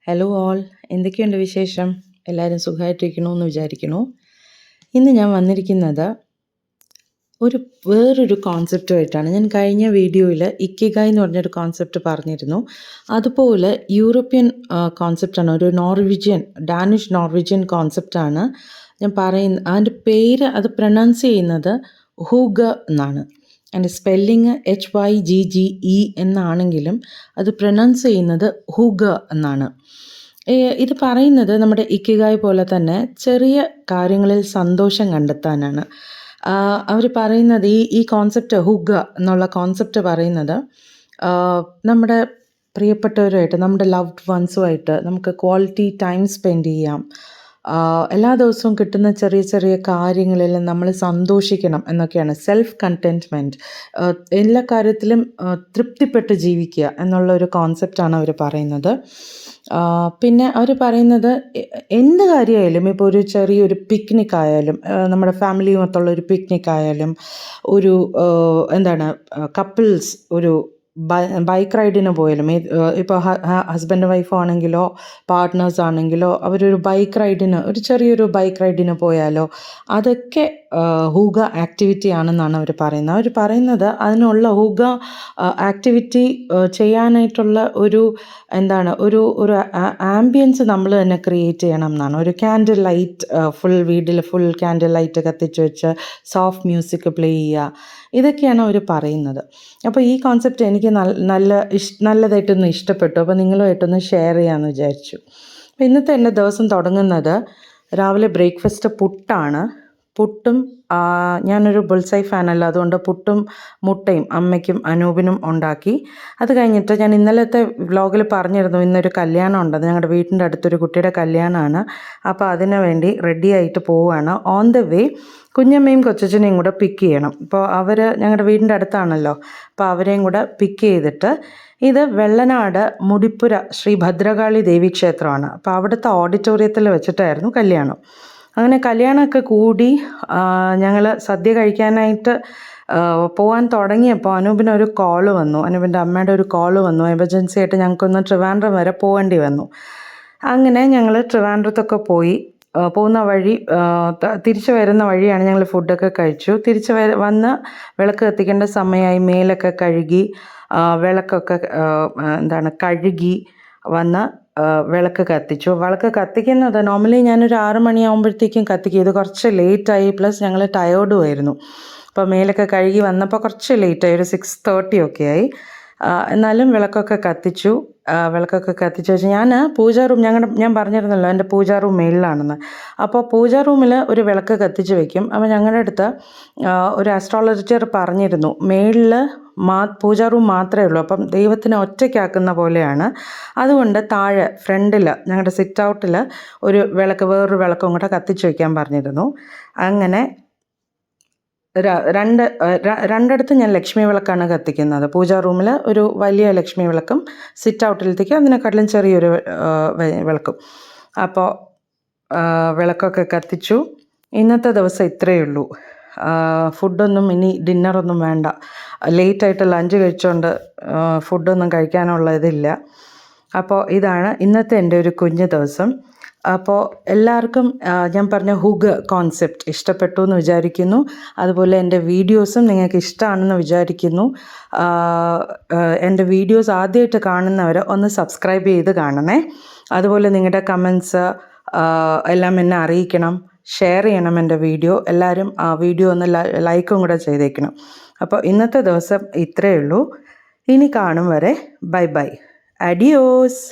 Hello all, എന്തൊക്കെയുണ്ട് വിശേഷം? എല്ലാവരും സുഖമായിട്ടിരിക്കണമെന്ന് വിചാരിക്കുന്നു. ഇന്ന് ഞാൻ വന്നിരിക്കുന്നത് വേറൊരു കോൺസെപ്റ്റുമായിട്ടാണ്. ഞാൻ കഴിഞ്ഞ വീഡിയോയിൽ ഇക്കിഗായ് എന്ന് പറഞ്ഞൊരു കോൺസെപ്റ്റ് പറഞ്ഞിരുന്നു. അതുപോലെ യൂറോപ്യൻ കോൺസെപ്റ്റാണ്, ഒരു ഡാനിഷ് നോർവീജിയൻ കോൺസെപ്റ്റാണ് ഞാൻ പറയുന്നത്. അതിൻ്റെ പേര് പ്രൊനൗൺസ് ചെയ്യുന്നത് ഹൂഗ എന്നാണ്. അതിൻ്റെ സ്പെല്ലിങ് HYGGE എന്നാണെങ്കിലും അത് പ്രൊനൗൺസ് ചെയ്യുന്നത് ഹൂഗ എന്നാണ്. ഇത് പറയുന്നത് നമ്മുടെ ഇക്കിഗായ് പോലെ തന്നെ ചെറിയ കാര്യങ്ങളിൽ സന്തോഷം കണ്ടെത്താനാണ്. അവർ പറയുന്നത് ഈ കോൺസെപ്റ്റ് ഹുഗ എന്നുള്ള കോൺസെപ്റ്റ് പറയുന്നത് നമ്മുടെ പ്രിയപ്പെട്ടവരുമായിട്ട്, നമ്മുടെ ലവ്ഡ് വൺസുമായിട്ട് നമുക്ക് ക്വാളിറ്റി ടൈം സ്പെൻഡ് ചെയ്യാം. എല്ലാ ദിവസവും കിട്ടുന്ന ചെറിയ ചെറിയ കാര്യങ്ങളിൽ നമ്മൾ സന്തോഷിക്കണം എന്നൊക്കെയാണ്. സെൽഫ് കണ്ടെൻറ്റ്മെൻറ്റ്, എല്ലാ കാര്യത്തിലും തൃപ്തിപ്പെട്ട് ജീവിക്കുക എന്നുള്ള ഒരു കോൺസെപ്റ്റാണ് അവർ പറയുന്നത്. പിന്നെ അവർ പറയുന്നത് എന്ത് കാര്യമായാലും, ഇപ്പോൾ ഒരു ചെറിയൊരു പിക്നിക് ആയാലും, നമ്മുടെ ഫാമിലിയുമൊത്തുള്ള ഒരു പിക്നിക് ആയാലും, ഒരു കപ്പിൾസ് ഒരു ബൈക്ക് റൈഡിന് പോയാലും, ഇപ്പോൾ ഹസ്ബൻഡ് വൈഫോ ആണെങ്കിലോ പാർട്ട്നേഴ്സ് ആണെങ്കിലോ അവരൊരു ചെറിയൊരു ബൈക്ക് റൈഡിന് പോയാലോ അതൊക്കെ ഹൂഗ ആക്ടിവിറ്റി ആണെന്നാണ് അവർ പറയുന്നത്. അവർ പറയുന്നത് അതിനുള്ള ഹൂഗ ആക്ടിവിറ്റി ചെയ്യാനായിട്ടുള്ള ഒരു ആംബിയൻസ് നമ്മൾ തന്നെ ക്രിയേറ്റ് ചെയ്യണം എന്നാണ്. ഒരു ക്യാൻഡിൽ ലൈറ്റ്, വീട്ടിൽ ഫുൾ ക്യാൻഡിൽ ലൈറ്റ് കത്തിച്ച് വെച്ച് സോഫ്റ്റ് മ്യൂസിക് പ്ലേ ചെയ്യുക, ഇതൊക്കെയാണ് അവർ പറയുന്നത്. അപ്പോൾ ഈ കോൺസെപ്റ്റ് എനിക്ക് നല്ലതായിട്ടൊന്ന് ഇഷ്ടപ്പെട്ടു. അപ്പോൾ നിങ്ങളുമായിട്ടൊന്ന് ഷെയർ ചെയ്യാമെന്ന് വിചാരിച്ചു. അപ്പോൾ ഇന്നത്തെ എൻ്റെ ദിവസം തുടങ്ങുന്നത് രാവിലെ ബ്രേക്ക്ഫാസ്റ്റ് പുട്ടാണ്. ഞാനൊരു ബുൾസൈ ഫാനല്ല, അതുകൊണ്ട് പുട്ടും മുട്ടയും അമ്മയ്ക്കും അനൂപിനും ഉണ്ടാക്കി. അത് കഴിഞ്ഞിട്ട് ഞാൻ ഇന്നലത്തെ വ്ലോഗിൽ പറഞ്ഞിരുന്നു ഇന്നൊരു കല്യാണം ഉണ്ടെന്ന്. ഞങ്ങളുടെ വീട്ടിൻ്റെ അടുത്തൊരു കുട്ടിയുടെ കല്യാണമാണ്. അപ്പോൾ അതിനു വേണ്ടി റെഡി ആയിട്ട് പോവുകയാണ്. ഓൺ ദ വേ കുഞ്ഞമ്മയും കൊച്ചച്ഛനെയും കൂടെ പിക്ക് ചെയ്യണം. അപ്പോൾ അവർ ഞങ്ങളുടെ വീടിൻ്റെ അടുത്താണല്ലോ, അപ്പോൾ അവരെയും കൂടെ പിക്ക് ചെയ്തിട്ട്, ഇത് വെള്ളനാട് മുടിപ്പുര ശ്രീ ഭദ്രകാളി ദേവി ക്ഷേത്രമാണ്. അപ്പോൾ അവിടുത്തെ ഓഡിറ്റോറിയത്തിൽ വെച്ചിട്ടായിരുന്നു കല്യാണം. അങ്ങനെ കല്യാണമൊക്കെ കൂടി ഞങ്ങൾ സദ്യ കഴിക്കാനായിട്ട് പോകാൻ തുടങ്ങിയപ്പോൾ അനൂപിൻ്റെ അമ്മയുടെ ഒരു കോള് വന്നു. എമർജൻസി ആയിട്ട് ഞങ്ങൾക്കൊന്ന് ട്രിവാൻഡ്രം വരെ പോകേണ്ടി വന്നു. അങ്ങനെ ഞങ്ങൾ ട്രിവാൻഡ്രത്തൊക്കെ പോയി. തിരിച്ചു വരുന്ന വഴിയാണ് ഞങ്ങൾ ഫുഡൊക്കെ കഴിച്ചു. വന്ന് വിളക്ക് കത്തിക്കേണ്ട സമയമായി. മേലൊക്കെ കഴുകി വിളക്കൊക്കെ കഴുകി വന്ന് വിളക്ക് കത്തിച്ചു. വിളക്ക് കത്തിക്കുന്നത് നോർമലി ഞാനൊരു 6 മണിയാകുമ്പോഴത്തേക്കും കത്തിക്കും. ഇത് കുറച്ച് ലേറ്റായി, പ്ലസ് ഞങ്ങൾ ടയേർഡുമായിരുന്നു. അപ്പോൾ മേലൊക്കെ കഴുകി വന്നപ്പോൾ കുറച്ച് ലേറ്റായി, ഒരു 6:30 ഒക്കെ ആയി. എന്നാലും വിളക്കൊക്കെ കത്തിച്ചു വെച്ച് ഞാൻ ഞാൻ പറഞ്ഞിരുന്നല്ലോ എൻ്റെ പൂജാ റൂം മേളിലാണെന്ന്. അപ്പോൾ പൂജാ റൂമിൽ ഒരു വിളക്ക് കത്തിച്ച് വയ്ക്കും. അപ്പോൾ ഞങ്ങളുടെ അടുത്ത് ഒരു ആസ്ട്രോളജർ പറഞ്ഞിരുന്നു മേളിൽ പൂജാ റൂം മാത്രമേ ഉള്ളൂ, അപ്പം ദൈവത്തിനെ ഒറ്റയ്ക്കാക്കുന്ന പോലെയാണ്. അതുകൊണ്ട് താഴെ ഫ്രണ്ടിൽ ഞങ്ങളുടെ സിറ്റ് ഔട്ടിൽ വേറൊരു വിളക്കും കൂടെ കത്തിച്ച് വയ്ക്കാൻ പറഞ്ഞിരുന്നു. അങ്ങനെ രണ്ടിടത്ത് ഞാൻ ലക്ഷ്മി വിളക്കാണ് കത്തിക്കുന്നത്. പൂജാ റൂമിൽ ഒരു വലിയ ലക്ഷ്മി വിളക്കും സിറ്റ് ഔട്ടിലത്തേക്ക് അതിനെക്കാട്ടിലും ചെറിയൊരു വിളക്കും. അപ്പോൾ വിളക്കൊക്കെ കത്തിച്ചു. ഇന്നത്തെ ദിവസം ഇത്രയേ ഉള്ളൂ. ഫുഡൊന്നും ഇനി ഡിന്നറൊന്നും വേണ്ട. ലേറ്റായിട്ട് ലഞ്ച് കഴിച്ചുകൊണ്ട് ഫുഡൊന്നും കഴിക്കാനുള്ള ഇതില്ല. അപ്പോൾ ഇതാണ് ഇന്നത്തെ എൻ്റെ ഒരു കുഞ്ഞു ദിവസം. അപ്പോൾ എല്ലാവർക്കും ഞാൻ പറഞ്ഞ ഹുഗ് കോൺസെപ്റ്റ് ഇഷ്ടപ്പെട്ടു എന്ന് വിചാരിക്കുന്നു. അതുപോലെ എൻ്റെ വീഡിയോസും നിങ്ങൾക്ക് ഇഷ്ടമാണെന്ന് വിചാരിക്കുന്നു. എൻ്റെ വീഡിയോസ് ആദ്യമായിട്ട് കാണുന്നവർ ഒന്ന് സബ്സ്ക്രൈബ് ചെയ്ത് കാണണേ. അതുപോലെ നിങ്ങളുടെ കമൻസ് എല്ലാം എന്നെ അറിയിക്കണം, ഷെയർ ചെയ്യണം എൻ്റെ വീഡിയോ. എല്ലാവരും ആ വീഡിയോ ഒന്ന് ലൈക്കും കൂടെ ചെയ്തേക്കണം. അപ്പോൾ ഇന്നത്തെ ദിവസം ഇത്രയേ ഉള്ളൂ. ഇനി കാണും വരെ ബൈ ബൈ, അഡിയോസ്.